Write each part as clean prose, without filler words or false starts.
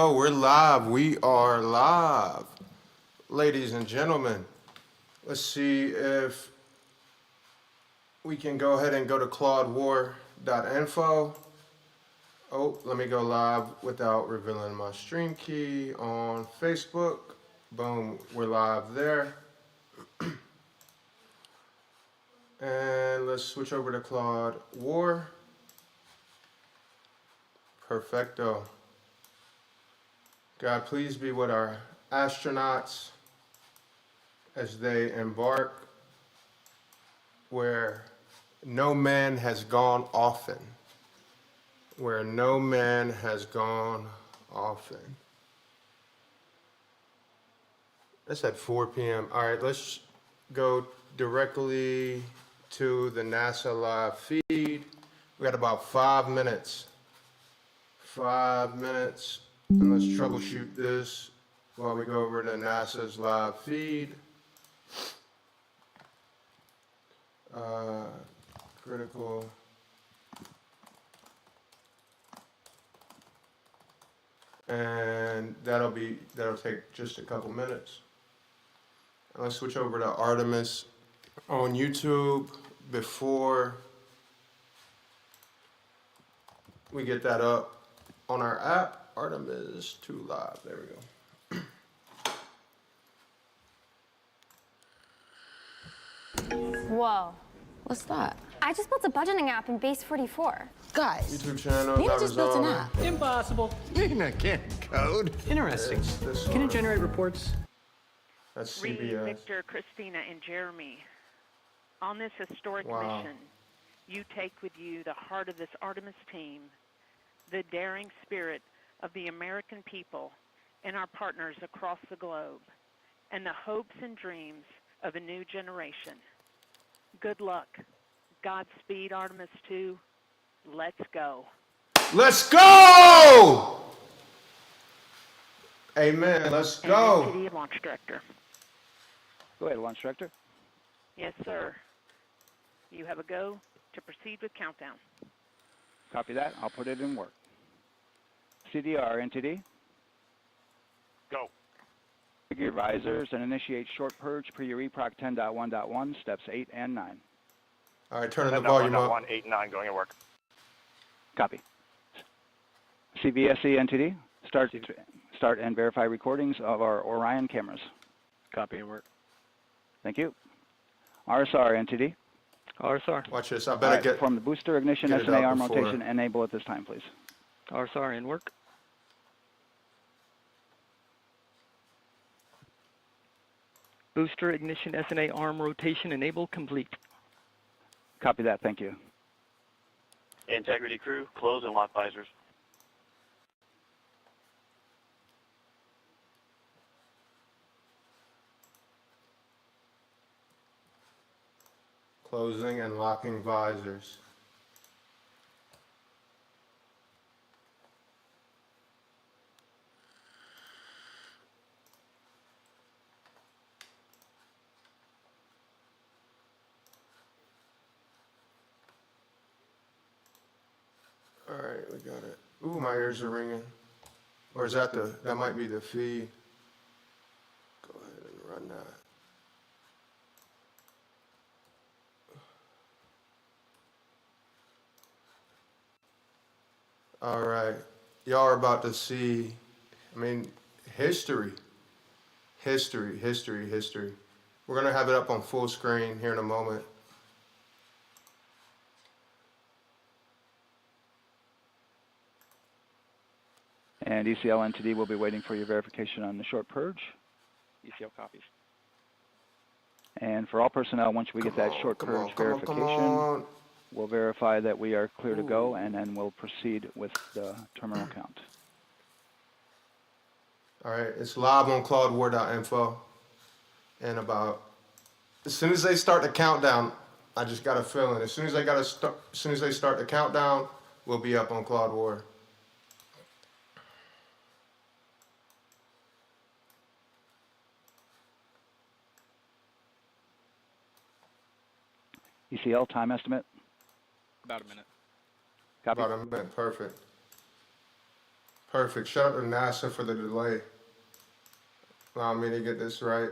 Oh, we're live. We are live. Ladies and gentlemen, let's see if we can go ahead and go to ClaudeWar.info. Oh, let me go live without revealing my stream key on Facebook. Boom, we're live there. And let's switch over to Claude War. Perfecto. God, please be with our astronauts as they embark where no man has gone often. Where no man has gone often. That's at 4 p.m. All right, let's go directly to the NASA live feed. We got about 5 minutes. 5 minutes. And let's troubleshoot this while we go over to NASA's live feed. Critical. And that'll take just a couple minutes. And let's switch over to Artemis on YouTube before we get that up on our app. Artemis 2 Live. There we go. Whoa. What's that? I just built a budgeting app in Base 44. Guys, YouTube channel. Nina just built an app. Impossible. Nina can't code. Interesting. Can it generate reports? That's Reed, CBS. Victor, Christina, and Jeremy, on this historic mission, you take with you the heart of this Artemis team, the daring spirit of the American people and our partners across the globe, and the hopes and dreams of a new generation. Good luck. Godspeed, Artemis 2. Let's go. Let's go! Amen. Let's go. NTD Launch Director. Go ahead, Launch Director. Yes, sir. You have a go to proceed with countdown. Copy that. I'll put it in work. CDR, NTD. Go. Take your visors and initiate short purge per your EPROC 10.1.1, steps 8 and 9. All right, turning the volume up. 1, 8, 9, going to work. Copy. CVSE, NTD. Start and verify recordings of our Orion cameras. Copy and work. Thank you. RSR, NTD. RSR. Watch this. I better get from the booster ignition get it SMA out arm before. rotation. Enable at this time, please. RSR in work. Booster ignition SNA arm rotation enable complete. Copy that. Thank you. Integrity crew, close and lock visors. closing and locking visors. All right, we got it. Ooh, my ears are ringing. Or is that that might be the feed. Go ahead and run that. All right, y'all are about to see, history. We're gonna have it up on full screen here in a moment. And ECL NTD will be waiting for your verification on the short purge. ECL copies. And for all personnel, once we get that short purge verification, we'll verify that we are clear to go, and then we'll proceed with the terminal count. All right, it's live on ClaudeWar.info. And as soon as they start the countdown, I just got a feeling. As soon as they start the countdown, we'll be up on ClaudeWar. ECL time estimate? About a minute. Copy. About a minute, perfect. Perfect. Shout out to NASA for the delay. Allow me to get this right.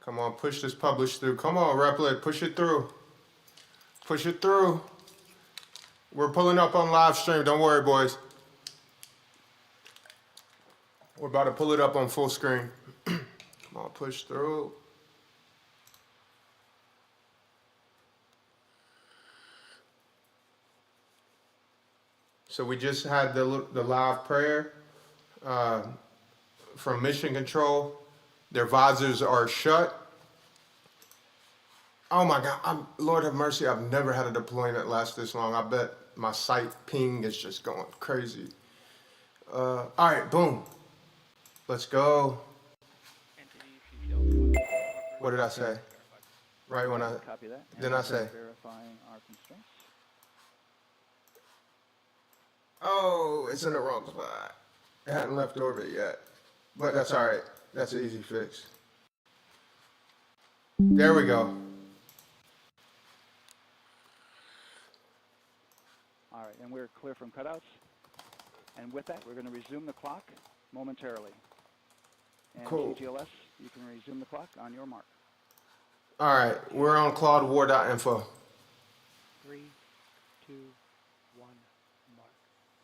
Come on, push this publish through. Come on, Replit, push it through. Push it through. We're pulling up on live stream. Don't worry, boys. We're about to pull it up on full screen. Come on, push through. So we just had the live prayer from Mission Control. Their visors are shut. Oh my God, Lord have mercy, I've never had a deployment last this long. I bet my site ping is just going crazy. All right, boom. Let's go. What did I say? Right when I, Copy that. didn't I say? Verifying our constraints. Oh, it's in the wrong spot. It hadn't left orbit yet, but that's all right. That's an easy fix. There we go. All right, and we're clear from cutouts. And with that, we're going to resume the clock momentarily. And Cool. GLS, you can resume the clock on your mark. All right, we're on ClaudeWar.info. 3, 2, 1, mark.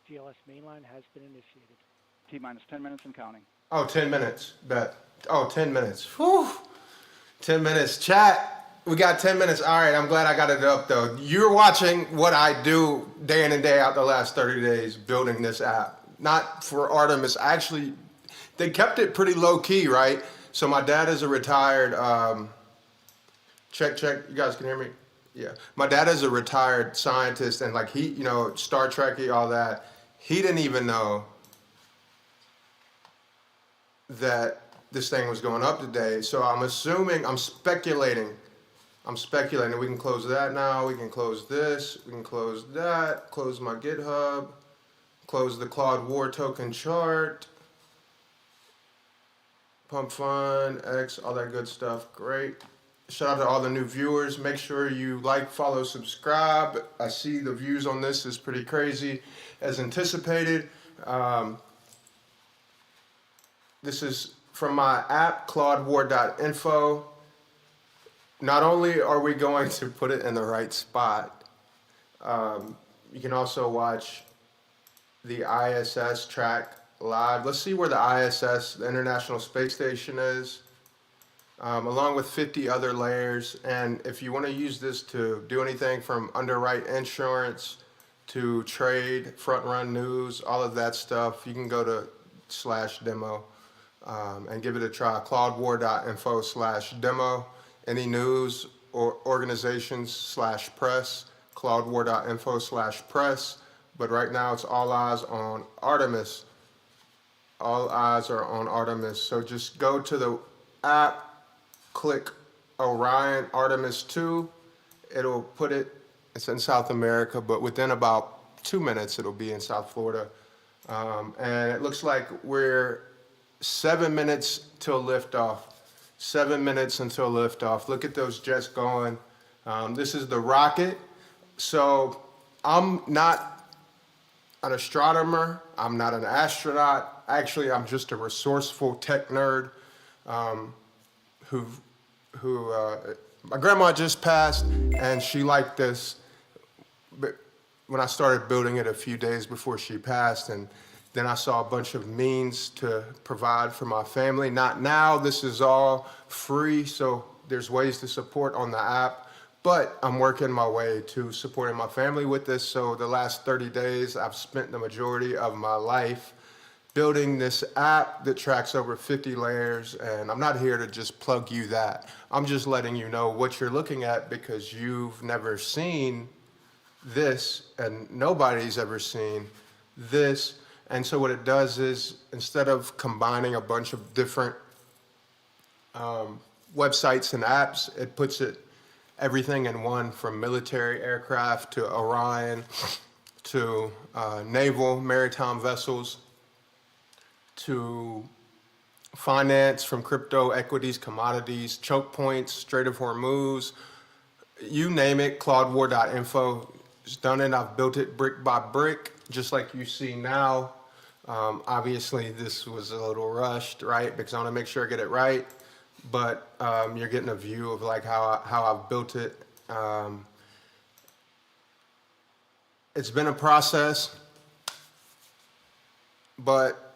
GLS mainline has been initiated. T-minus 10 minutes and counting. Oh, 10 minutes, bet. Oh, 10 minutes. Whew. 10 minutes. Chat, we got 10 minutes. All right, I'm glad I got it up, though. You're watching what I do day in and day out the last 30 days building this app. Not for Artemis. Actually, they kept it pretty low-key, right? So my dad is a retired... check. You guys can hear me? Yeah. My dad is a retired scientist, and like he, you know, Star Trek-y, all that. He didn't even know that this thing was going up today. So I'm assuming, I'm speculating. We can close that now. We can close this. We can close that. Close my GitHub. Close the ClaudeWar token chart. Pump Fun, X, all that good stuff. Great. Shout out to all the new viewers. Make sure you like, follow, subscribe. I see the views on this is pretty crazy as anticipated. This is from my app, ClaudeWar.info. Not only are we going to put it in the right spot, you can also watch the ISS track live. Let's see where the ISS, the International Space Station, is. Along with 50 other layers. And if you want to use this to do anything from underwrite insurance to trade, front run news, all of that stuff, you can go to /demo and give it a try. ClaudeWar.info/demo. Any news or organizations /press, ClaudeWar.info/press. But right now it's all eyes on Artemis. All eyes are on Artemis. So just go to the app, click Orion Artemis 2. It'll put it, it's in South America, but within about 2 minutes, it'll be in South Florida. And it looks like we're 7 minutes till liftoff. 7 minutes until liftoff. Look at those jets going. This is the rocket. So I'm not an astronomer. I'm not an astronaut. Actually, I'm just a resourceful tech nerd who my grandma just passed, and she liked this. But when I started building it a few days before she passed, and then I saw a bunch of means to provide for my family. Not now, this is all free, so there's ways to support on the app, but I'm working my way to supporting my family with this. So the last 30 days, I've spent the majority of my life building this app that tracks over 50 layers, and I'm not here to just plug you that. I'm just letting you know what you're looking at because you've never seen this, and nobody's ever seen this. And so what it does is, instead of combining a bunch of different websites and apps, it puts everything in one, from military aircraft to Orion to naval maritime vessels to finance, from crypto, equities, commodities, choke points, Strait of Hormuz, you name it, ClaudeWar.info has done it. I've built it brick by brick, just like you see now. Obviously, this was a little rushed, right? Because I want to make sure I get it right. But you're getting a view of like how I've built it. It's been a process, but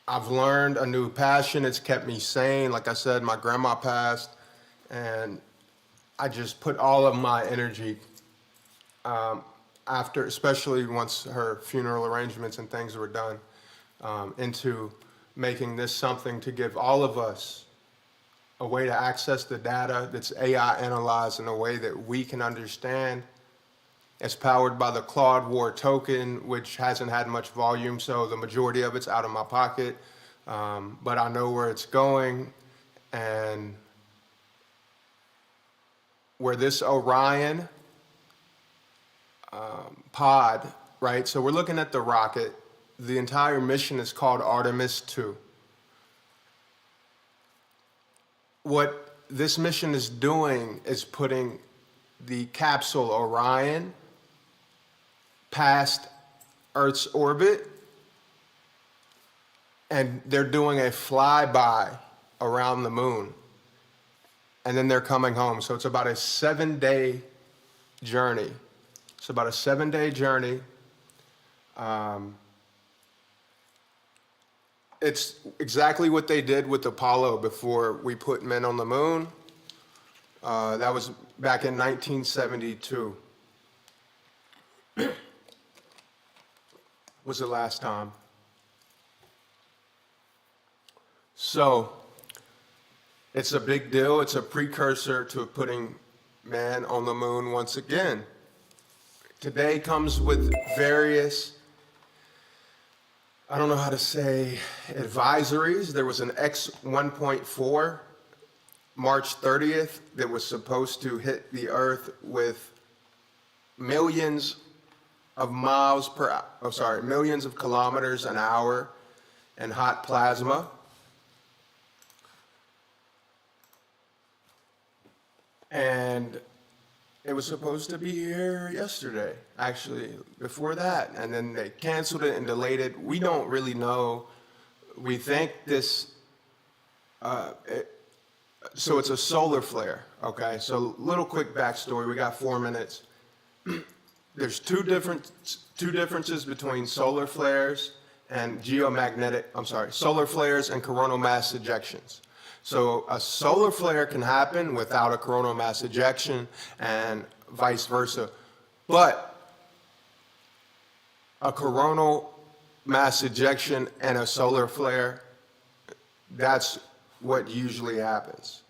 I've learned a new passion. It's kept me sane. Like I said, my grandma passed, and I just put all of my energy after, especially once her funeral arrangements and things were done, into making this something to give all of us a way to access the data that's AI analyzed in a way that we can understand. It's powered by the ClaudeWar token, which hasn't had much volume, so the majority of it's out of my pocket. But I know where it's going, and where this Orion pod, right? So we're looking at the rocket. The entire mission is called Artemis 2. What this mission is doing is putting the capsule Orion past Earth's orbit, and they're doing a flyby around the moon, and then they're coming home. So it's about a 7-day journey. It's about a 7-day journey. It's exactly what they did with Apollo before we put men on the moon. That was back in 1972. Was the last time. So it's a big deal. It's a precursor to putting man on the moon once again. Today comes with various, I don't know how to say, advisories. There was an X-1.4 March 30th that was supposed to hit the Earth with millions of kilometers an hour and hot plasma. And it was supposed to be here yesterday, actually, before that. And then they canceled it and delayed it. We don't really know. We think this, so it's a solar flare, okay? So little quick backstory, we got 4 minutes. There's two differences between solar flares and solar flares and coronal mass ejections. So a solar flare can happen without a coronal mass ejection and vice versa. But a coronal mass ejection and a solar flare, that's what usually happens.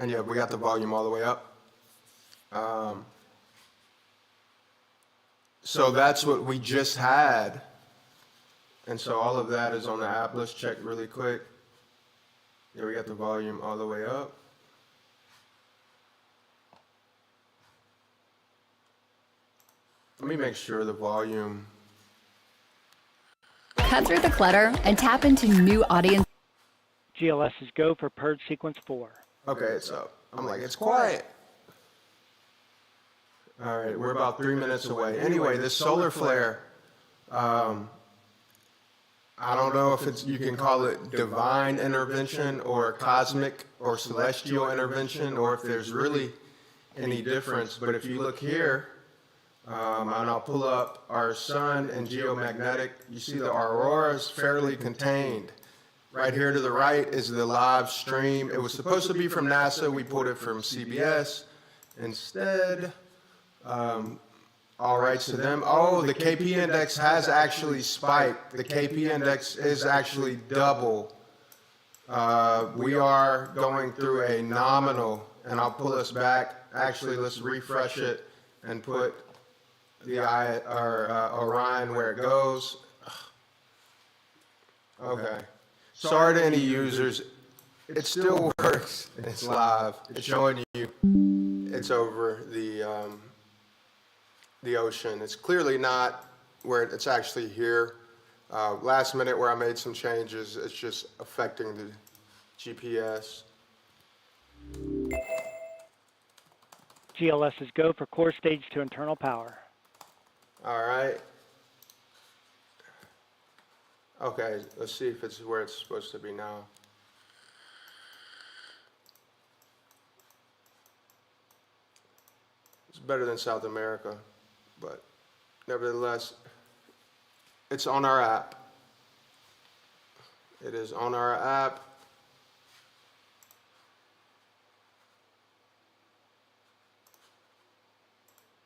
And yeah, we got the volume all the way up. So that's what we just had. And so all of that is on the app. Let's check really quick. Yeah, we got the volume all the way up. Let me make sure the volume. Cut through the clutter and tap into new audience. GLS is go for purge sequence 4. Okay, it's up. I'm like, it's quiet. All right, we're about 3 minutes away. Anyway, this solar flare, I don't know if you can call it divine intervention or cosmic or celestial intervention, or if there's really any difference. But if you look here, and I'll pull up our sun and geomagnetic, you see the aurora is fairly contained. Right here to the right is the live stream. It was supposed to be from NASA. We pulled it from CBS instead. All rights to them. Oh, the KP index has actually spiked. The KP index is actually double. We are going through a nominal, and I'll pull us back. Actually, let's refresh it and put the Orion where it goes. Okay. Sorry to any users. It still works. It's live. It's showing you it's over the ocean. It's clearly not where it's actually here. Last minute where I made some changes, it's just affecting the GPS. GLS is go for core stage to internal power. All right. Okay, let's see if it's where it's supposed to be now. It's better than South America, but nevertheless, it's on our app. It is on our app.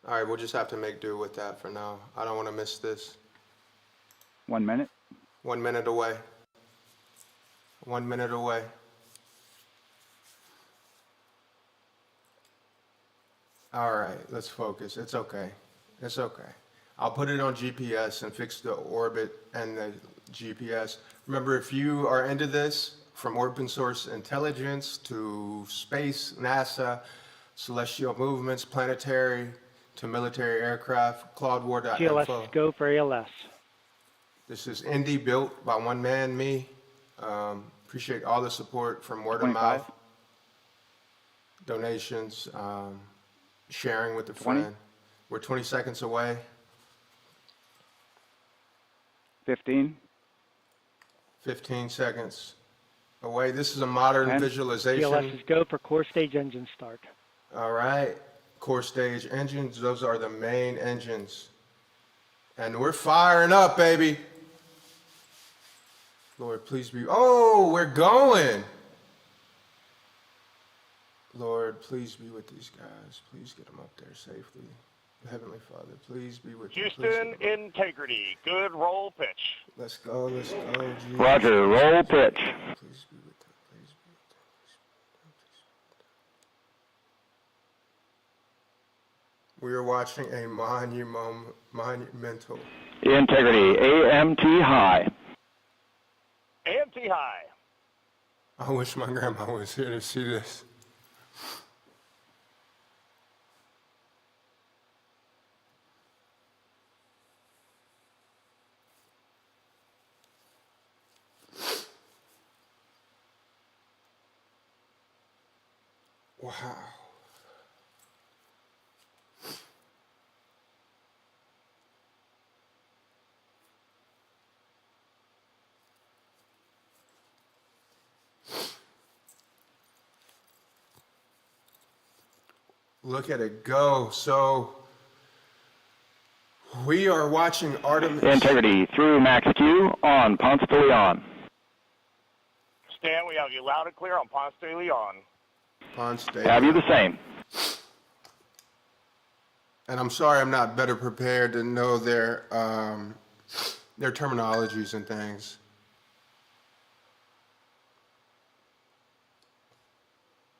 All right, we'll just have to make do with that for now. I don't want to miss this. 1 minute. 1 minute away. 1 minute away. All right, let's focus. It's okay. It's okay. I'll put it on GPS and fix the orbit and the GPS. Remember, if you are into this, from open source intelligence to space, NASA, celestial movements, planetary to military aircraft, ClaudeWar.info. GLS is go for ALS. This is indie, built by one man, me. Appreciate all the support from word of 25. mouth, donations, sharing with a 20. friend. We're 20 seconds away. 15. 15 seconds away. This is a modern 10. visualization. GLS is go for core stage engine start. All right. Core stage engines. Those are the main engines. And we're firing up, baby. Lord, please be. Oh, we're going. Lord, please be with these guys. Please get them up there safely. Heavenly Father, please be with them. Houston, integrity. Good roll pitch. Let's go, let's go. Jesus. Roger, roll pitch. Please be with them. Please be with them. We are watching a monumental. Integrity, AMT high. AMT high. I wish my grandma was here to see this. Wow. Look at it go. So we are watching Artemis. Integrity through Max Q on Ponce de Leon. Stan, we have you loud and clear on Ponce de Leon. Ponce de Have you Leon. the same? And I'm sorry I'm not better prepared to know their terminologies and things.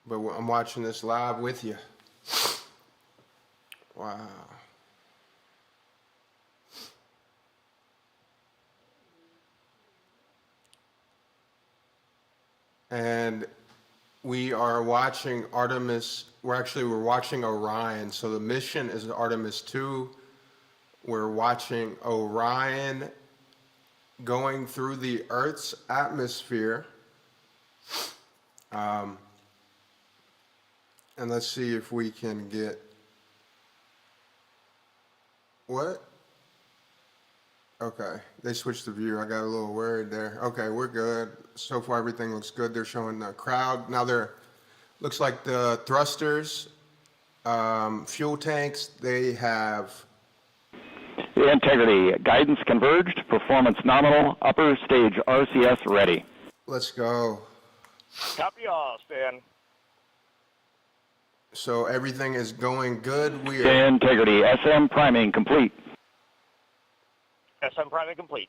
But I'm watching this live with you. Wow. And we are watching Artemis. We're watching Orion. So the mission is Artemis 2. We're watching Orion going through the Earth's atmosphere. And let's see if we can get what? Okay, they switched the view. I got a little worried there. Okay, we're good. So far, everything looks good. They're showing the crowd. Now looks like the thrusters, fuel tanks, they have. Integrity, guidance converged, performance nominal, upper stage RCS ready. Let's go. Copy all, Stan. So everything is going good. We are. Integrity, SM priming complete. SM priming complete.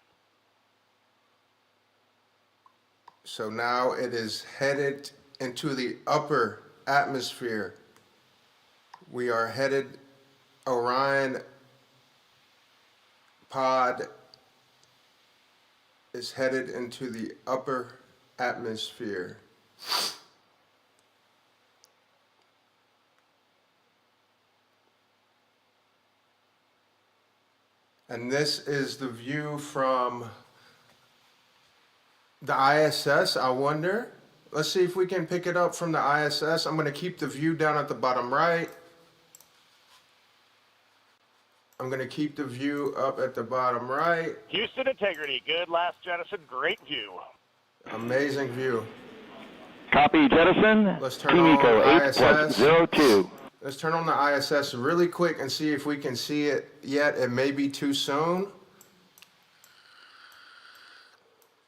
So now it is headed into the upper atmosphere. We are headed, Orion pod is headed into the upper atmosphere. And this is the view from the ISS, I wonder. Let's see if we can pick it up from the ISS. I'm going to keep the view down at the bottom right. I'm going to keep the view up at the bottom right. Houston integrity. Good last jettison. Great view. Amazing view. Copy, jettison. Let's turn on ISS. 8+02. Let's turn on the ISS really quick and see if we can see it yet. It may be too soon.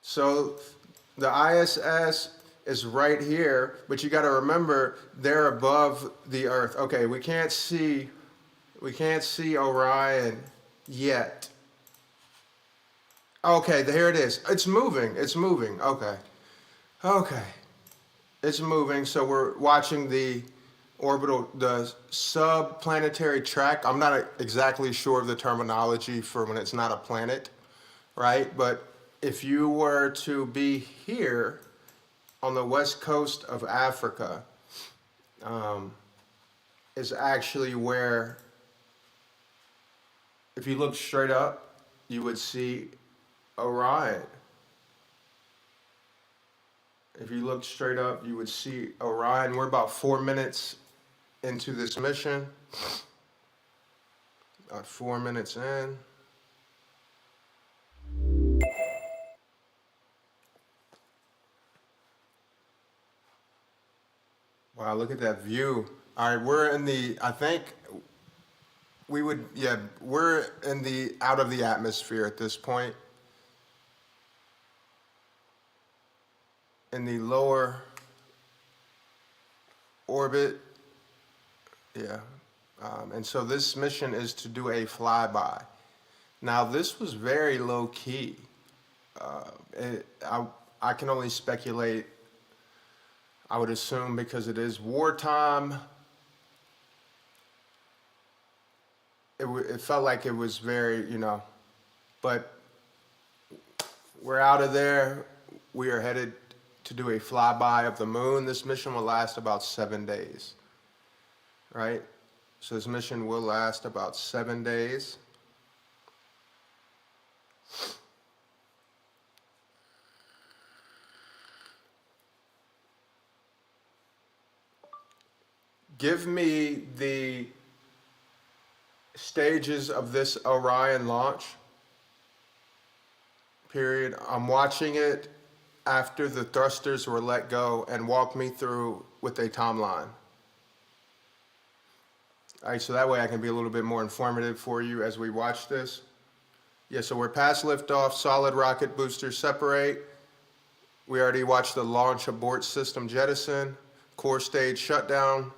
So the ISS is right here, but you got to remember they're above the Earth. Okay, we can't see Orion yet. Okay, there it is. It's moving. It's moving. Okay. Okay. It's moving. So we're watching the subplanetary track. I'm not exactly sure of the terminology for when it's not a planet, right? But if you were to be here on the west coast of Africa, is actually where, if you look straight up, you would see Orion. If you look straight up, you would see Orion. We're about 4 minutes into this mission. About 4 minutes in. Wow, look at that view. All right, we're in the, I think we would, yeah, we're in the, out of the atmosphere at this point. In the lower orbit, yeah. And so this mission is to do a flyby. Now this was very low key. I can only speculate. I would assume because it is wartime. It felt like it was very, but we're out of there. We are headed to do a flyby of the moon. This mission will last about 7 days, right? So this mission will last about 7 days. Give me the stages of this Orion launch period. I'm watching it after the thrusters were let go, and walk me through with a timeline. All right, so that way I can be a little bit more informative for you as we watch this. Yeah, so we're past liftoff, solid rocket boosters separate. We already watched the launch abort system jettison, core stage shutdown.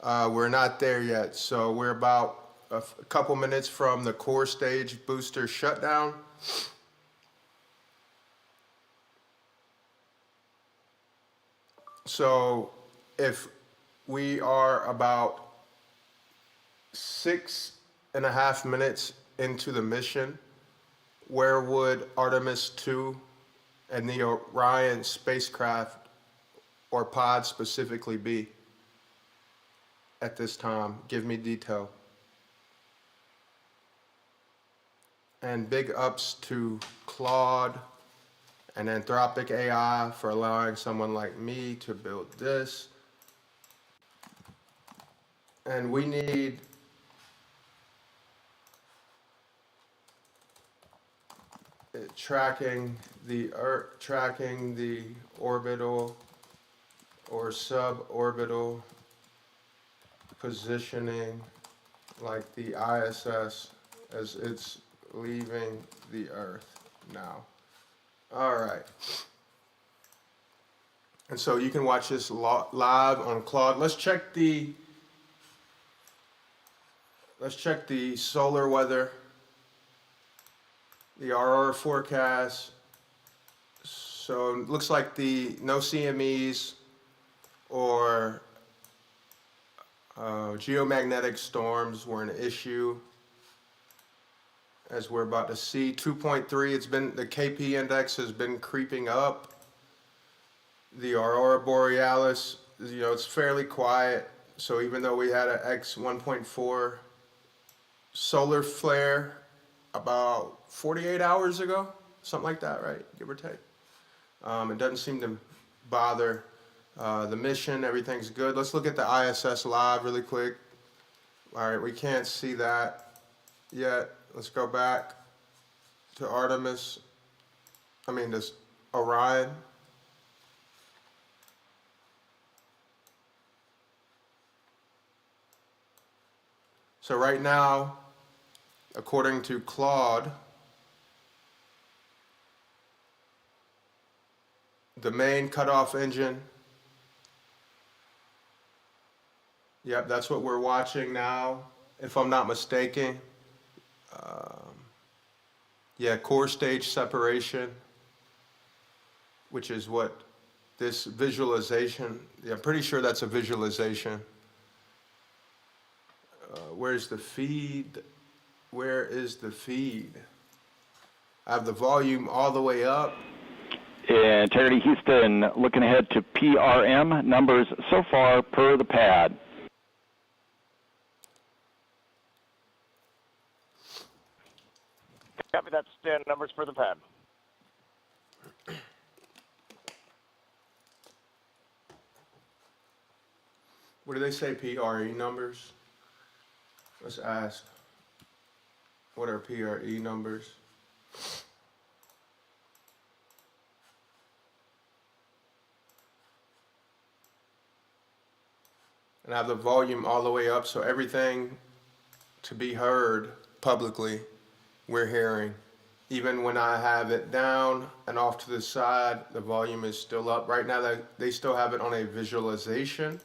We're not there yet, so we're about a couple minutes from the core stage booster shutdown. So if we are about 6.5 minutes into the mission, where would Artemis 2 and the Orion spacecraft or pod specifically be at this time? Give me detail. And big ups to Claude and Anthropic AI for allowing someone like me to build this. And we need tracking the orbital or suborbital positioning, like the ISS as it's leaving the Earth now. All right. And so you can watch this live on Claude. Let's check the solar weather, the aurora forecast. So it looks like no CMEs or geomagnetic storms were an issue. As we're about to see, 2.3, the KP index has been creeping up. The aurora borealis, it's fairly quiet. So even though we had an X 1.4 solar flare about 48 hours ago, something like that, right? Give or take. It doesn't seem to bother the mission. Everything's good. Let's look at the ISS live really quick. All right, we can't see that yet. Let's go back to Artemis. This Orion. So right now, according to Claude, the main cutoff engine, yep, that's what we're watching now, if I'm not mistaken. Yeah, core stage separation, which is what this visualization, yeah, I'm pretty sure that's a visualization. Where's the feed? Where is the feed? I have the volume all the way up. Integrity Houston, looking ahead to PRM numbers so far per the pad. Copy that, Stan. Numbers for the pad. What do they say, PRE numbers? Let's ask. What are PRE numbers? And I have the volume all the way up, so everything to be heard publicly, we're hearing. Even when I have it down and off to the side, the volume is still up. Right now, they still have it on a visualization.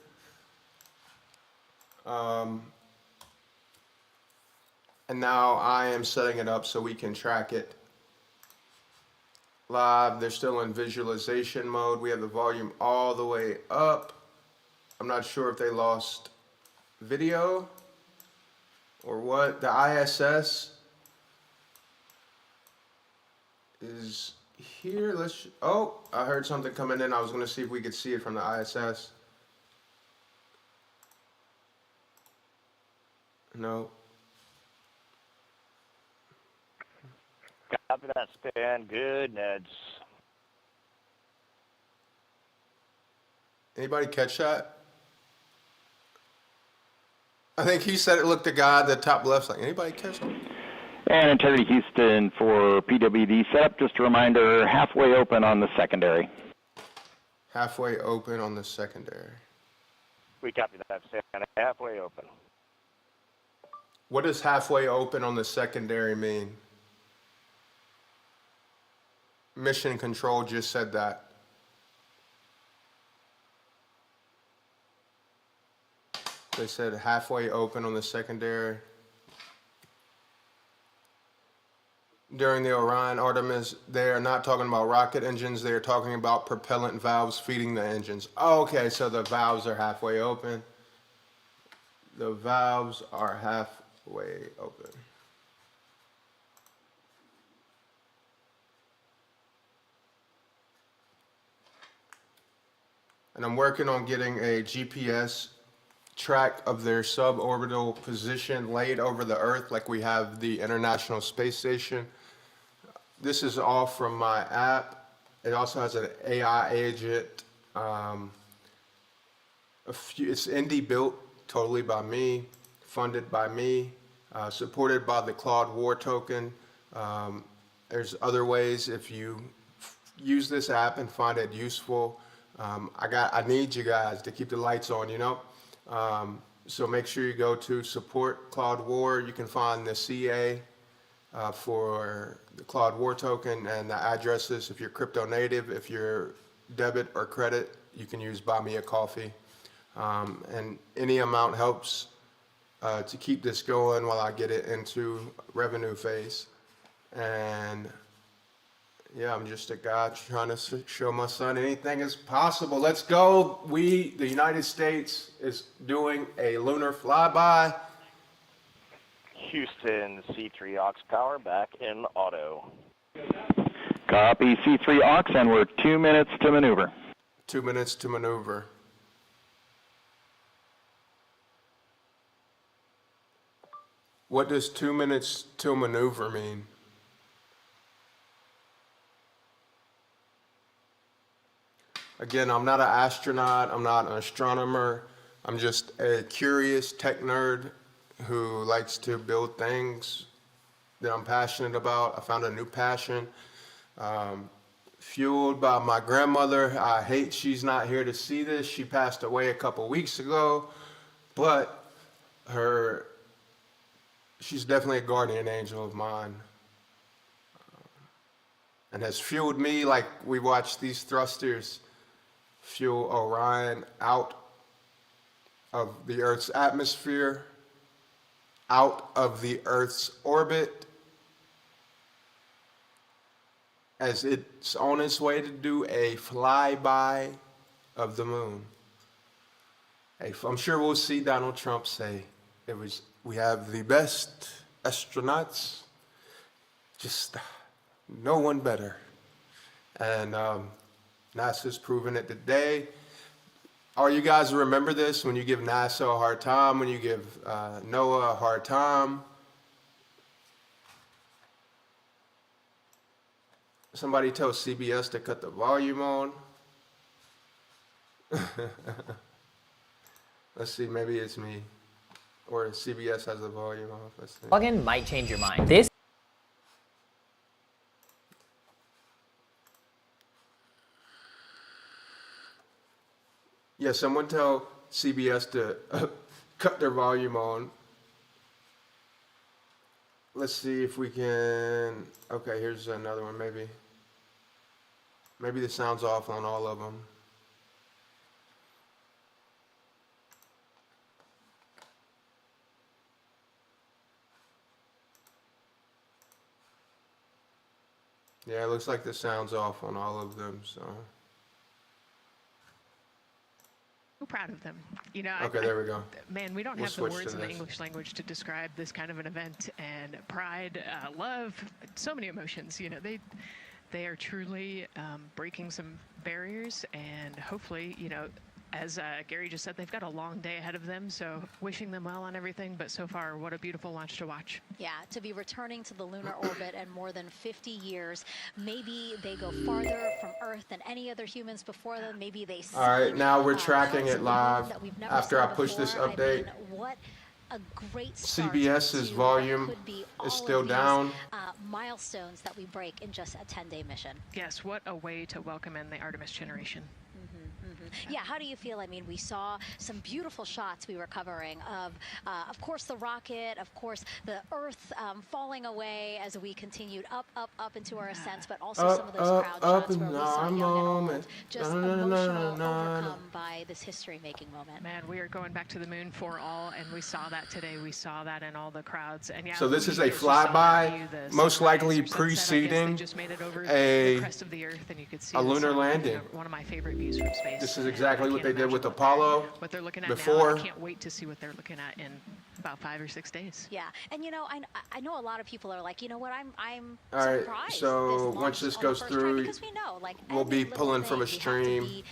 And now I am setting it up so we can track it live. They're still in visualization mode. We have the volume all the way up. I'm not sure if they lost video or what. The ISS is here. Oh, I heard something coming in. I was going to see if we could see it from the ISS. No. Copy that, Stan. Good, Neds. Anybody catch that? I think he said it looked the guy at the top left like, anybody catch him? And Integrity Houston for PWD setup. Just a reminder, halfway open on the secondary. Halfway open on the secondary. We copy that, Stan. Halfway open. What does halfway open on the secondary mean? Mission Control just said that. They said halfway open on the secondary. During the Orion Artemis, they are not talking about rocket engines. They are talking about propellant valves feeding the engines. Oh, okay, so the valves are halfway open. The valves are halfway open. And I'm working on getting a GPS track of their suborbital position laid over the Earth like we have the International Space Station. This is all from my app. It also has an AI agent. It's indie built totally by me, funded by me, supported by the ClaudeWar token. There's other ways if you use this app and find it useful. I need you guys to keep the lights on, you know? So make sure you go to support ClaudeWar. You can find the CA for the ClaudeWar token and the addresses. If you're crypto native, if you're debit or credit, you can use Buy Me a Coffee. And any amount helps to keep this going while I get it into revenue phase. And yeah, I'm just a guy trying to show my son anything is possible. Let's go. The United States is doing a lunar flyby. Houston, C3 aux power back in auto. Copy C3 aux, and we're 2 minutes to maneuver. 2 minutes to maneuver. What does 2 minutes till maneuver mean? Again, I'm not an astronaut, I'm not an astronomer, I'm just a curious tech nerd who likes to build things that I'm passionate about. I found a new passion, fueled by my grandmother. I hate she's not here to see this. She passed away a couple weeks ago, but she's definitely a guardian angel of mine, and has fueled me like we watch these thrusters fuel Orion out of the Earth's atmosphere, out of the Earth's orbit, as it's on its way to do a flyby of the moon. I'm sure we'll see Donald Trump say, we have the best astronauts, just no one better. And NASA's proven it today. All you guys remember this when you give NASA a hard time, when you give NOAA a hard time. Somebody tell CBS to cut the volume on. Let's see, maybe it's me. Or CBS has the volume off. Let's see. Plugin might change your mind. This Yeah, someone tell CBS to cut their volume on. Let's see if we can. Okay, here's another one, maybe. Maybe the sound's off on all of them. Yeah, it looks like the sound's off on all of them, so. So proud of them. You know, Okay, there we go. Man, we don't We'll have the switch words to in the this. English language to describe this kind of an event, and pride, love, so many emotions. You know, they are truly breaking some barriers, and hopefully, you know, as Gary just said, they've got a long day ahead of them, so wishing them well on everything, but so far, what a beautiful launch to watch. Yeah, to be returning to the lunar orbit in more than 50 years. Maybe they go farther from Earth than any other humans before them. Maybe they see, All right, now we're tracking it live that we've never after seen I push this before. update. I mean, what a great start CBS's to volume what could be all is of still these, down. Milestones that we break in just a 10-day mission. Yes, what a way to welcome in the Artemis generation. Yeah, how do you feel? I mean, we saw some beautiful shots we were covering of course, the rocket, of course, the Earth falling away as we continued up into our ascent, but also some of those crowd shots where we saw young and old just emotional, overcome by this history-making moment. Man, we are going back to the moon for all, and we saw that today. We saw that in all the crowds. And yeah, So this is a leaders, you saw that flyby, view, the most sunrise likely or sunset, I guess. They preceding just made it over a the crest of the Earth, and you could see a the lunar sun, landing. you know, one of my favorite views from space. This is And exactly I what they can't did with imagine Apollo what they're looking at before. now. I can't wait to see what they're looking at in about 5 or 6 days. Yeah, and you know, I know a lot of people are like, you know what, I'm All right, surprised. so this once this launched on the goes first try, through, because we know, like, we'll any be little pulling thing, from a we have to stream be,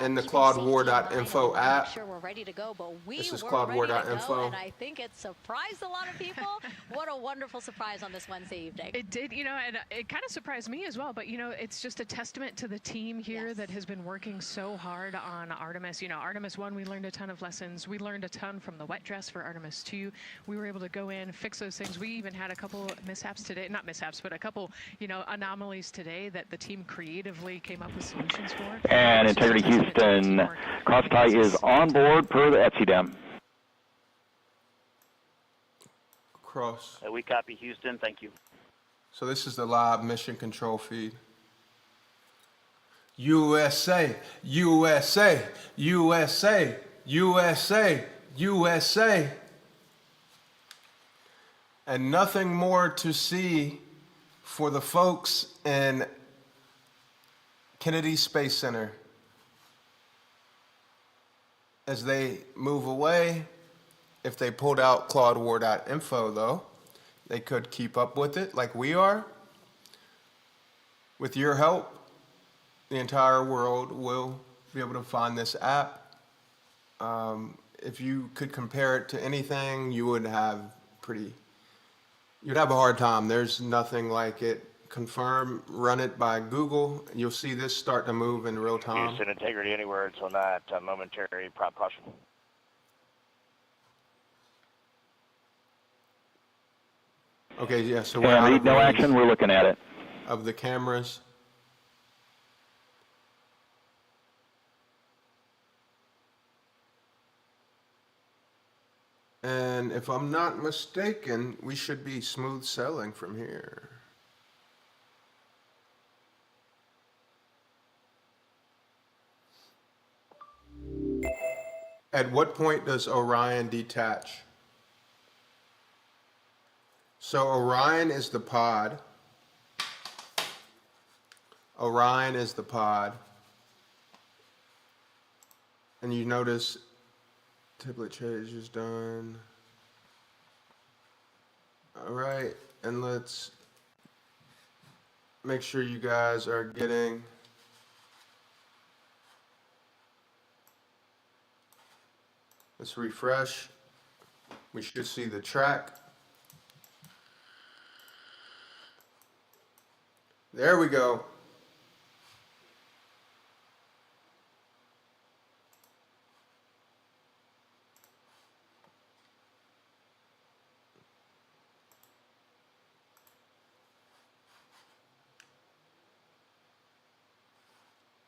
in the keeping safety in mind, and ClaudeWar.info we wanna app. Make sure we're ready to go, but we This is were ready to go, ClaudeWar.info. and I think it surprised a lot of people. What a wonderful surprise on this Wednesday evening. It did, you know, and it kind of surprised me as well, but, you know, it's just a testament to the team here that has been working so hard on Artemis. You know, Artemis 1, we learned a ton of lessons. We learned a ton from the wet dress for Artemis 2. We were able to go in, fix those things. We even had a couple mishaps today, not mishaps, but a couple, you know, anomalies today that the team creatively came up with solutions for. And Integrity Houston, Crosstie is on board per the Etsy Dam. Cross. We copy Houston. Thank you. So this is the live mission control feed. USA, USA, USA, USA, USA. And nothing more to see for the folks in Kennedy Space Center as they move away. If they pulled out ClaudeWar.info, though, they could keep up with it like we are. With your help, the entire world will be able to find this app. If you could compare it to anything, you would have pretty You'd have a hard time. There's nothing like it. Confirm, run it by Google, and you'll see this start to move in real time. Houston, integrity anywhere until not momentary prop caution. Okay, yeah, so we're out read of no range action, we're looking at it. of the cameras. And if I'm not mistaken, we should be smooth sailing from here. At what point does Orion detach? So Orion is the pod. Orion is the pod. And you notice tablet change is done. All right, and let's make sure you guys are getting let's refresh. We should see the track. There we go.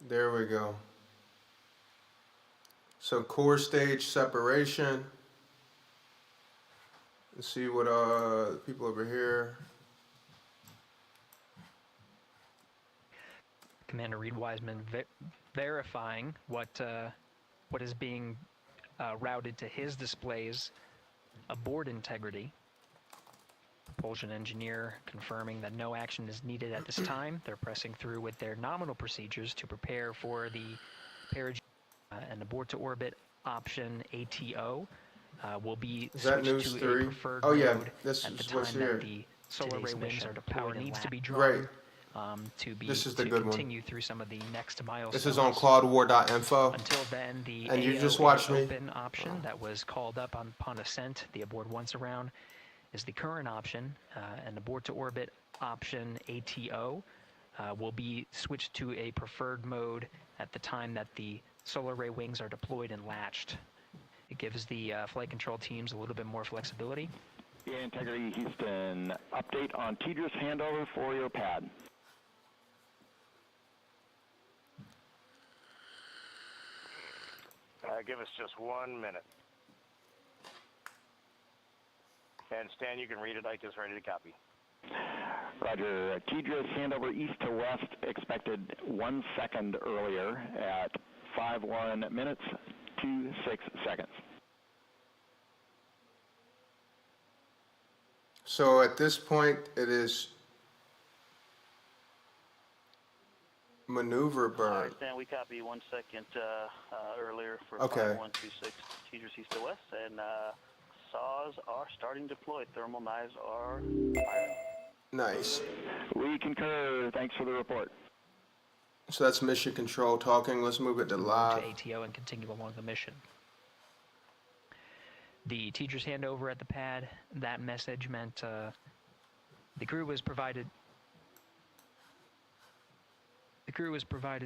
There we go. So core stage separation. Let's see what the people over here. Commander Reed Wiseman verifying what is being routed to his displays aboard integrity. Propulsion engineer confirming that no action is needed at this time. They're pressing through with their nominal procedures to prepare for the perigee and abort to orbit option ATO will be switched to a preferred mode this at the is time what's that here. the solar array wings are power needs to be Right. drawn to This is the good continue through some of the next milestones. This is on ClaudeWar.info. Until then, the and you AOA just watch me. open option that was called up upon ascent, the abort once around, is the current option, and abort to orbit option ATO will be switched to a preferred mode at the time that the solar array wings are deployed and latched. It gives the flight control teams a little bit more flexibility. Yeah, Integrity Houston, update on TDRS handover for your pad. Give us just 1 minute. And Stan, you can read it. Ike is ready to copy. Roger. TDRS handover east to west expected 1 second earlier at 5:1 minutes 26 seconds. So at this point, it is maneuver burn. Stan, we copy 1 second earlier for Okay. 5126 TDRS east to west, and saws are starting to deploy. Thermal knives are firing. Nice. We concur. Thanks for the report. So that's mission control talking. Let's move it to live. To ATO and continue along the mission. The teacher's handover at the pad, that message meant the crew was provided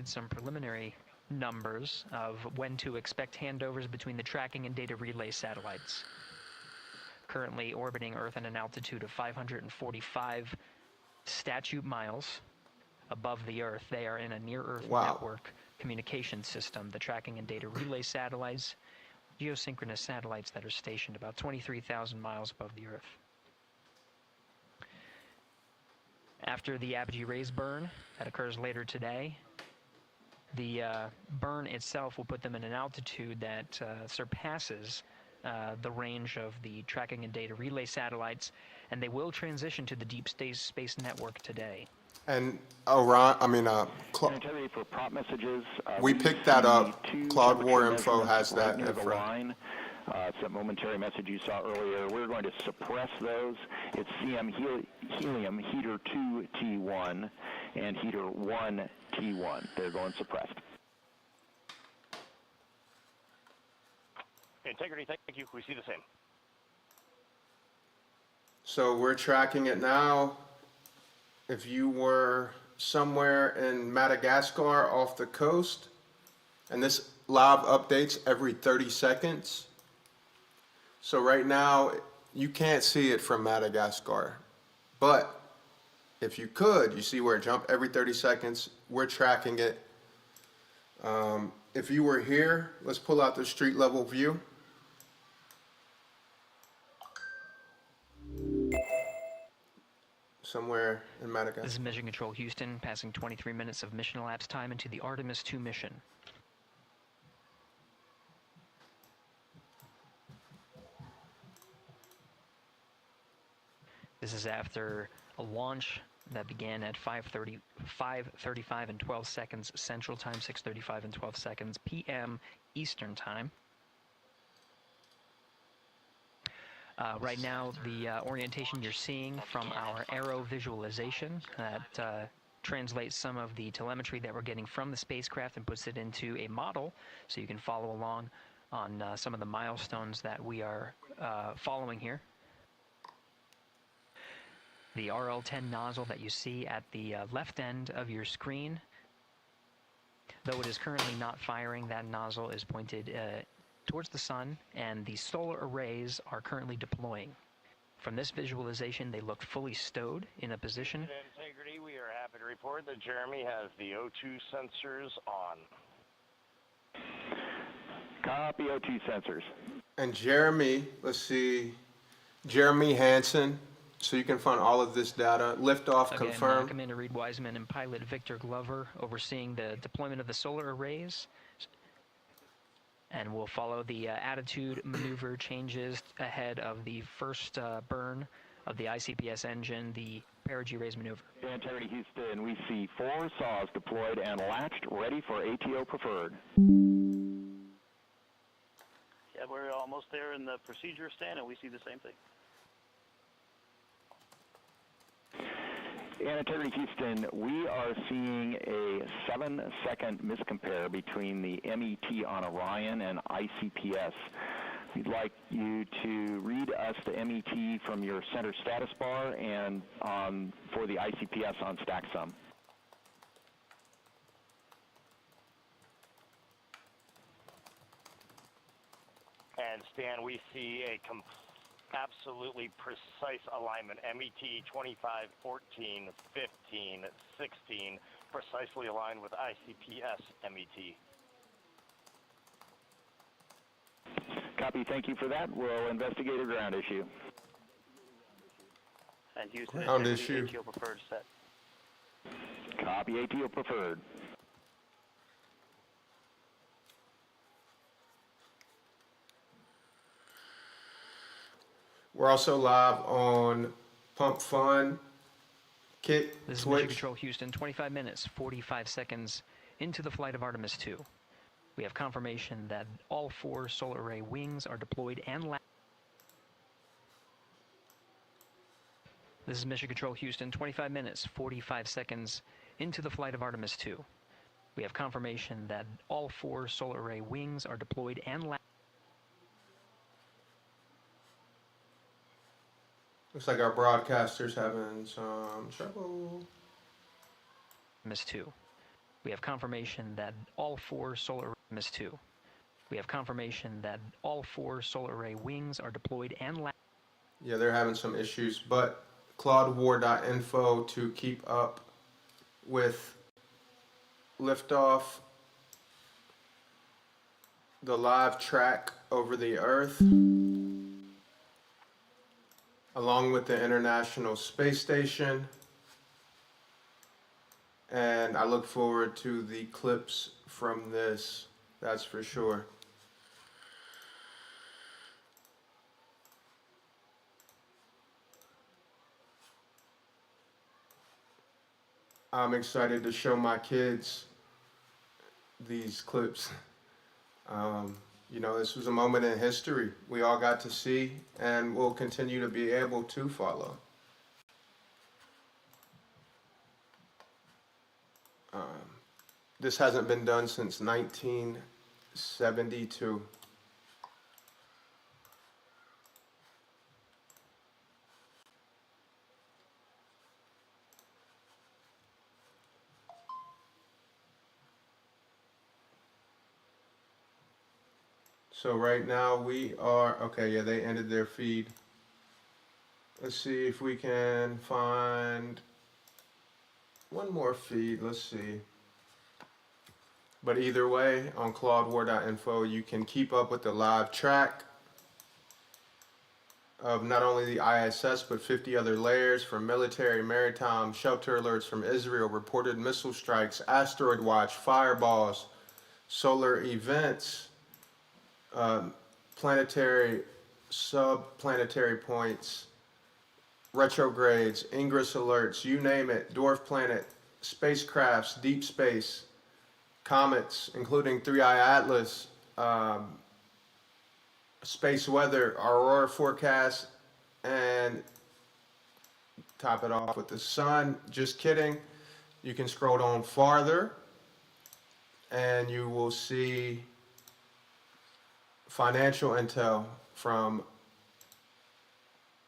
some preliminary numbers of when to expect handovers between the tracking and data relay satellites. Currently orbiting Earth at an altitude of 545 statute miles above the Earth. They are in a near-Earth network communication system. The tracking and data relay satellites, geosynchronous satellites that are stationed about 23,000 miles above the Earth. After the apogee rays burn, that occurs later today, the burn itself will put them in an altitude that surpasses the range of the tracking and data relay satellites, and they will transition to the deep space network today. And Orion, for prop messages, we picked that up. ClaudeWar info has that near the info. line. It's that momentary message you saw earlier. We're going to suppress those. It's CM helium heater 2 T1 and heater 1 T1. They're going suppressed. Integrity, thank you. We see the same. So we're tracking it now. If you were somewhere in Madagascar off the coast, and this live updates every 30 seconds. So right now, you can't see it from Madagascar. But if you could, you see where it jumped every 30 seconds. We're tracking it. If you were here, let's pull out the street level view. Somewhere in Madagascar. This is Mission Control Houston, passing 23 minutes of mission elapsed time into the Artemis 2 mission. This is after a launch that began at 5:35 and 12 seconds Central Time, 6:35 and 12 seconds PM Eastern Time. Right now, the orientation you're seeing from our arrow visualization that translates some of the telemetry that we're getting from the spacecraft and puts it into a model so you can follow along on some of the milestones that we are following here. The RL-10 nozzle that you see at the left end of your screen, though it is currently not firing, that nozzle is pointed towards the sun, and the solar arrays are currently deploying. From this visualization, they look fully stowed in a position. Integrity, we are happy to report that Jeremy has the O2 sensors on. Copy O2 sensors. And Jeremy, let's see, Jeremy Hansen. So you can find all of this data. Liftoff confirmed. Commander Reed Wiseman and pilot Victor Glover overseeing the deployment of the solar arrays. And we'll follow the attitude maneuver changes ahead of the first burn of the ICPS engine, the perigee raise maneuver. Integrity Houston, we see 4 saws deployed and latched, ready for ATO preferred. Yeah, we're almost there in the procedure stand, and we see the same thing. And Integrity Houston, we are seeing a 7-second miscompare between the MET on Orion and ICPS. We'd like you to read us the MET from your center status bar and for the ICPS on StackSum. And Stan, we see a absolutely precise alignment. MET 25, 14, 15, 16, precisely aligned with ICPS MET. Copy, thank you for that. We'll investigate a ground issue. And Houston, Ground issue. ATO preferred set. Copy, ATO preferred. We're also live on Pump Fun, Kit, This is Mission Twitch. Control Houston, 25 minutes, 45 seconds into the flight of Artemis 2. We have confirmation that all 4 solar array wings are deployed and This is Mission Control Houston, 25 minutes, 45 seconds into the flight of Artemis 2. We have confirmation that all 4 solar array wings are deployed and Looks like our broadcaster's having some trouble. Artemis 2. We have confirmation that all 4 solar Artemis 2. We have confirmation that all 4 solar array wings are deployed and Yeah, they're having some issues, but ClaudeWar.info to keep up with liftoff, the live track over the Earth, along with the International Space Station. And I look forward to the clips from this, that's for sure. I'm excited to show my kids these clips. You know, this was a moment in history we all got to see and will continue to be able to follow. This hasn't been done since 1972. So right now we are, okay, yeah, they ended their feed. Let's see if we can find one more feed. Let's see. But either way, on ClaudeWar.info, you can keep up with the live track of not only the ISS, but 50 other layers from military, maritime, shelter alerts from Israel, reported missile strikes, asteroid watch, fireballs, solar events, planetary, subplanetary points, retrogrades, ingress alerts, you name it, dwarf planet, spacecrafts, deep space, comets, including 3i Atlas, space weather, aurora forecast, and top it off with the sun. Just kidding. You can scroll down farther and you will see financial intel from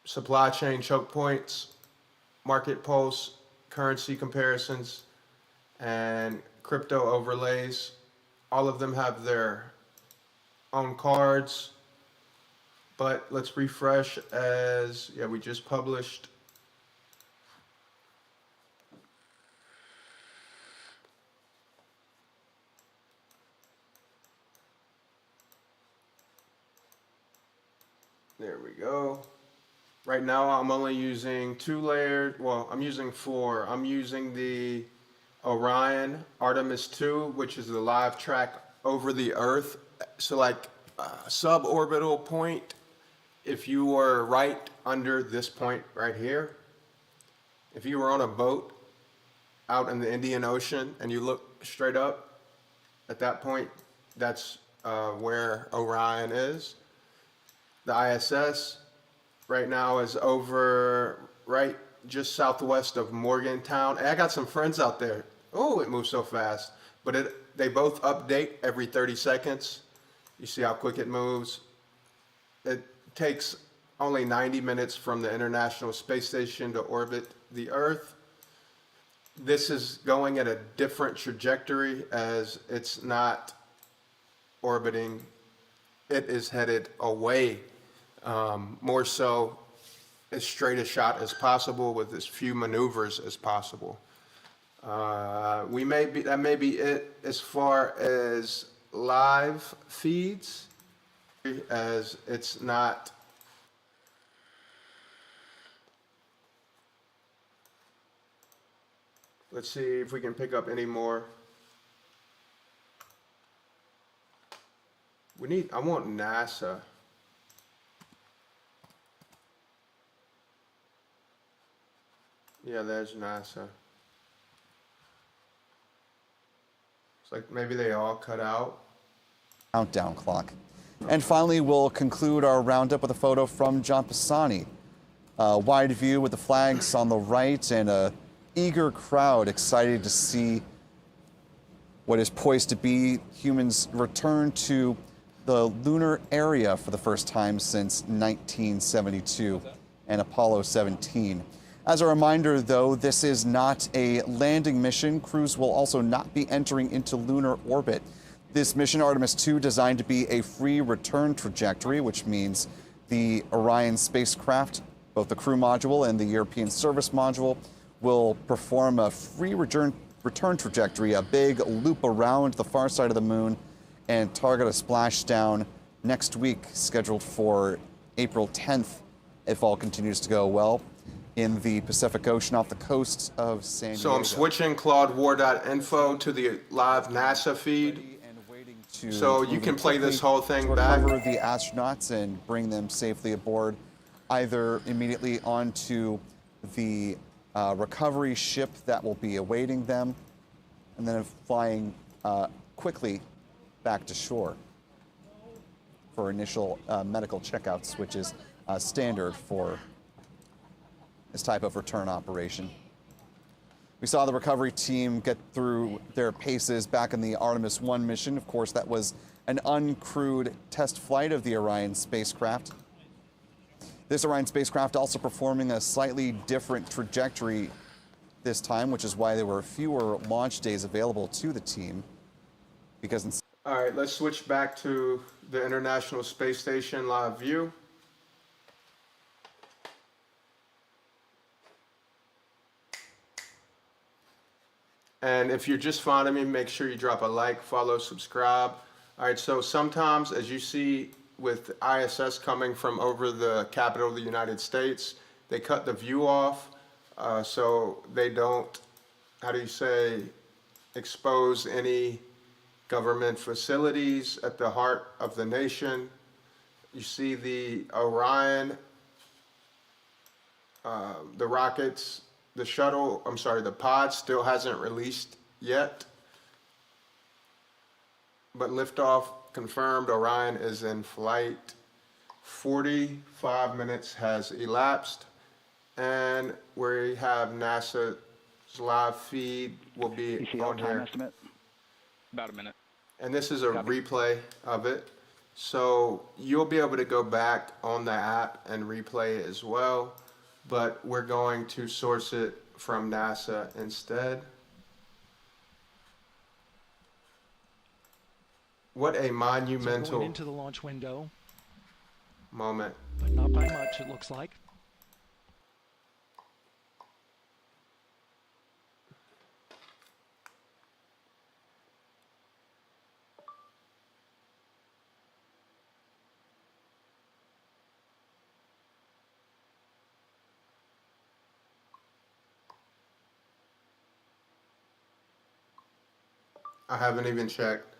supply chain choke points, market pulse, currency comparisons, and crypto overlays. All of them have their own cards, but let's refresh as, yeah, we just published. There we go. Right now I'm only using 2 layered, well, I'm using 4. I'm using the ORION Artemis 2, which is the live track over the Earth. So like suborbital point, if you were right under this point right here, if you were on a boat out in the Indian Ocean and you look straight up at that point, that's where Orion is. The ISS right now is over right just southwest of Morgantown. And I got some friends out there. Oh, it moves so fast. But they both update every 30 seconds. You see how quick it moves. It takes only 90 minutes from the International Space Station to orbit the Earth. This is going at a different trajectory as it's not orbiting. It is headed away, more so as straight a shot as possible with as few maneuvers as possible. That may be it as far as live feeds, as it's not. Let's see if we can pick up any more. I want NASA. Yeah, there's NASA. It's like maybe they all cut out. Countdown clock. And finally, we'll conclude our roundup with a photo from John Pisani. A wide view with the flags on the right and a eager crowd excited to see what is poised to be humans return to the lunar area for the first time since 1972 and Apollo 17. As a reminder, though, this is not a landing mission. Crews will also not be entering into lunar orbit. This mission, Artemis 2, designed to be a free return trajectory, which means the Orion spacecraft, both the crew module and the European service module, will perform a free return trajectory, a big loop around the far side of the moon, and target a splashdown next week, scheduled for April 10th, if all continues to go well, in the Pacific Ocean off the coast of San Diego. So I'm switching ClaudeWar.info to the live NASA feed, so you can play this whole thing back. Recover the astronauts and bring them safely aboard, either immediately onto the recovery ship that will be awaiting them, and then flying quickly back to shore for initial medical checkouts, which is standard for this type of return operation. We saw the recovery team get through their paces back in the Artemis 1 mission. Of course, that was an uncrewed test flight of the Orion spacecraft. This Orion spacecraft also performing a slightly different trajectory this time, which is why there were fewer launch days available to the team, because All right, let's switch back to the International Space Station live view. And if you're just finding me, make sure you drop a like, follow, subscribe. All right, so sometimes, as you see with ISS coming from over the capital of the United States, they cut the view off so they don't, how do you say, expose any government facilities at the heart of the nation. You see the Orion, the rockets, the shuttle, I'm sorry, the pod still hasn't released yet. But liftoff confirmed, Orion is in flight. 45 minutes has elapsed, and we have NASA's live feed will be on here. Estimate? About a minute. And this is a replay of it. So you'll be able to go back on the app and replay it as well. But we're going to source it from NASA instead. What a monumental So going into the launch window, moment. but not by much, it looks like. I haven't even checked.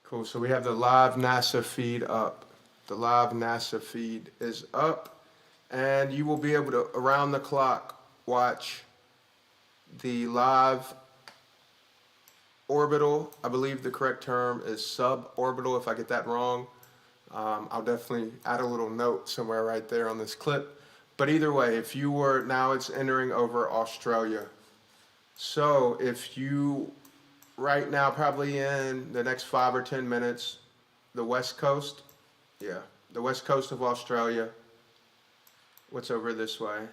Cool, so we have the live NASA feed up. The live NASA feed is up, and you will be able to, around the clock, watch the live orbital. I believe the correct term is suborbital, if I get that wrong. I'll definitely add a little note somewhere right there on this clip. But either way, if you were, now it's entering over Australia. So if you, right now, probably in the next 5 or 10 minutes, the west coast, the west coast of Australia. What's over this way?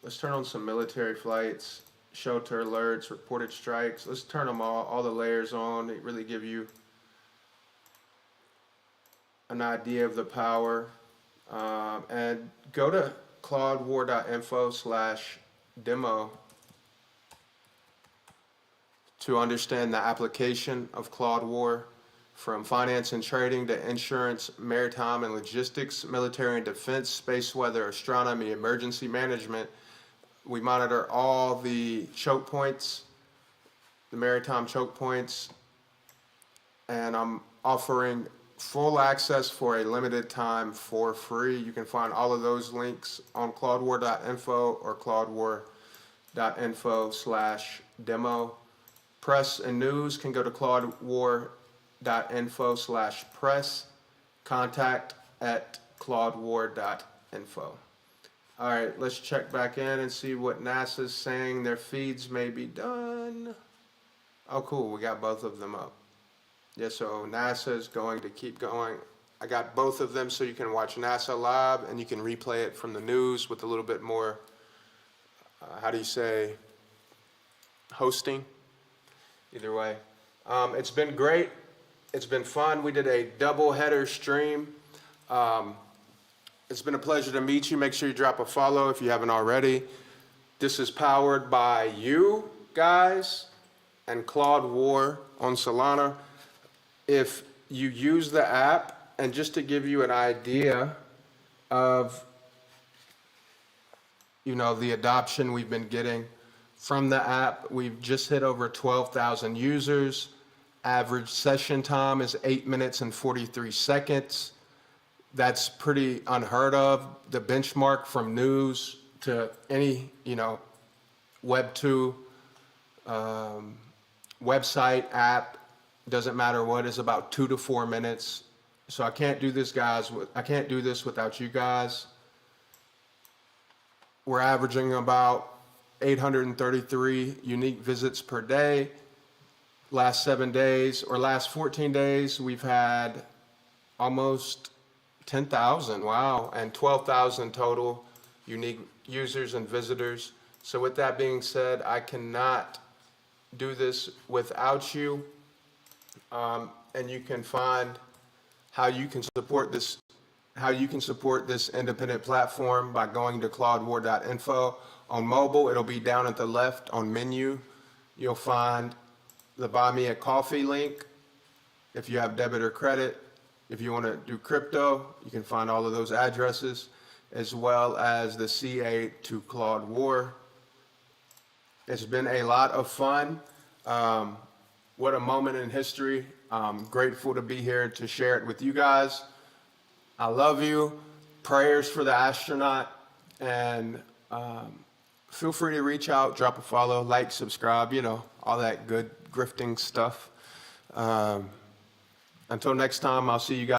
Let's turn on some military flights. Shelter alerts, reported strikes. Let's turn them all the layers on. They really give you an idea of the power. And go to ClaudeWar.info/demo to understand the application of ClaudeWar, from finance and trading to insurance, maritime and logistics, military and defense, space weather, astronomy, emergency management. We monitor all the choke points, the maritime choke points, and I'm offering full access for a limited time for free. You can find all of those links on ClaudeWar.info or ClaudeWar.info/demo. Press and news can go to ClaudeWar.info/press. contact@ClaudeWar.info. All right, let's check back in and see what NASA's saying. Their feeds may be done. Oh, cool, we got both of them up. Yeah, so NASA is going to keep going. I got both of them so you can watch NASA live and you can replay it from the news with a little bit more, how do you say, hosting. Either way. It's been great. It's been fun. We did a double header stream. It's been a pleasure to meet you. Make sure you drop a follow if you haven't already. This is powered by you guys and ClaudeWar on Solana. If you use the app, and just to give you an idea of, the adoption we've been getting from the app, we've just hit over 12,000 users. Average session time is 8 minutes and 43 seconds. That's pretty unheard of. The benchmark from news to any, Web 2 website, app, doesn't matter what, is about 2 to 4 minutes. So I can't do this, guys. I can't do this without you guys. We're averaging about 833 unique visits per day. last 7 days or last 14 days, we've had almost 10,000, wow, and 12,000 total unique users and visitors. So with that being said, I cannot do this without you. And you can find how you can support this independent platform by going to ClaudeWar.info. On mobile, it'll be down at the left on menu. You'll find the Buy Me a Coffee link if you have debit or credit. If you want to do crypto, you can find all of those addresses, as well as the CA to ClaudeWar. It's been a lot of fun. What a moment in history. I'm grateful to be here to share it with you guys. I love you. Prayers for the astronaut. And feel free to reach out, drop a follow, like, subscribe, all that good grifting stuff. Until next time, I'll see you guys.